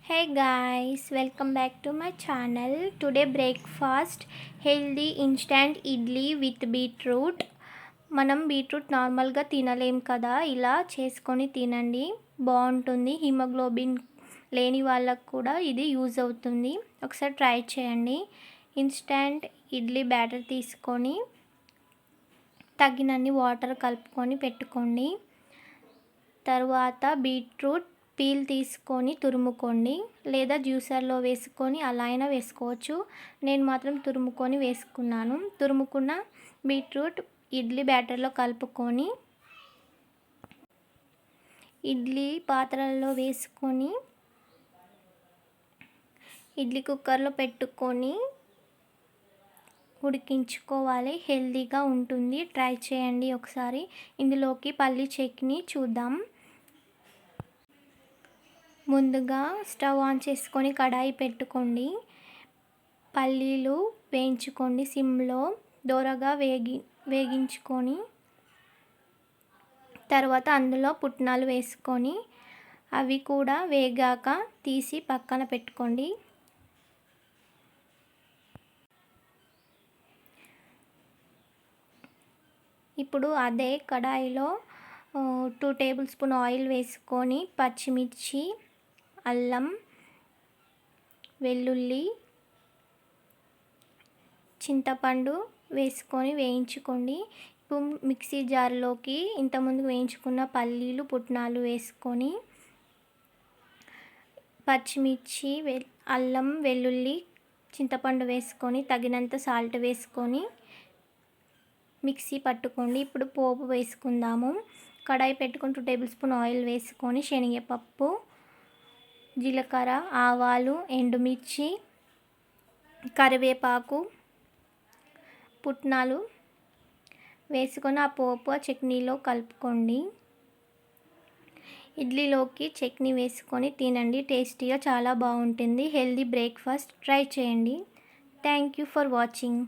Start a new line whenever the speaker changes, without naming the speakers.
Hey guys, welcome back to my channel. Today breakfast healthy instant idli with beetroot. మనం beetroot నార్మల్గా తినలేం కదా, ఇలా చేసుకొని తినండి, బాగుంటుంది. హిమోగ్లోబిన్ లేని వాళ్ళకు కూడా ఇది యూజ్ అవుతుంది. ఒకసారి ట్రై చేయండి. ఇన్స్టంట్ ఇడ్లీ బ్యాటర్ తీసుకొని తగినన్ని వాటర్ కలుపుకొని పెట్టుకోండి. తర్వాత బీట్రూట్ పీల్ తీసుకొని తురుముకోండి, లేదా జ్యూసర్లో వేసుకొని అలా అయినా వేసుకోవచ్చు. నేను మాత్రం తురుముకొని వేసుకున్నాను. తురుముకున్న బీట్రూట్ ఇడ్లీ బ్యాటర్లో కలుపుకొని ఇడ్లీ పాత్రలో వేసుకొని ఇడ్లీ కుక్కర్లో పెట్టుకొని ఉడికించుకోవాలి. హెల్తీగా ఉంటుంది, ట్రై చేయండి ఒకసారి. ఇందులోకి పల్లీ చట్నీ చూద్దాం. ముందుగా స్టవ్ ఆన్ చేసుకొని కడాయి పెట్టుకోండి. పల్లీలు వేయించుకోండి, సిమ్లో దోరగా వేగించుకొని తర్వాత అందులో పుట్నాలు వేసుకొని అవి కూడా వేగాక తీసి పక్కన పెట్టుకోండి. ఇప్పుడు అదే కడాయిలో 2 టేబుల్ స్పూన్ ఆయిల్ వేసుకొని పచ్చిమిర్చి, అల్లం, వెల్లుల్లి, చింతపండు వేసుకొని వేయించుకోండి. ఇప్పుడు మిక్సీ జార్లోకి ఇంతకుముందు వేయించుకున్న పల్లీలు, పుట్నాలు వేసుకొని పచ్చిమిర్చి, అల్లం, వెల్లుల్లి, చింతపండు వేసుకొని తగినంత సాల్ట్ వేసుకొని మిక్సీ పట్టుకోండి. ఇప్పుడు పోపు వేసుకుందాము. కడాయి పెట్టుకొని 2 టేబుల్ స్పూన్ ఆయిల్ వేసుకొని శనగపప్పు, జీలకర్ర, ఆవాలు, ఎండుమిర్చి, కరివేపాకు, పుట్నాలు వేసుకొని ఆ పోపు ఆ చట్నీలో కలుపుకోండి. ఇడ్లీలోకి చట్నీ వేసుకొని తినండి, టేస్టీగా చాలా బాగుంటుంది. హెల్దీ బ్రేక్ఫాస్ట్ ట్రై చేయండి. Thank you for watching.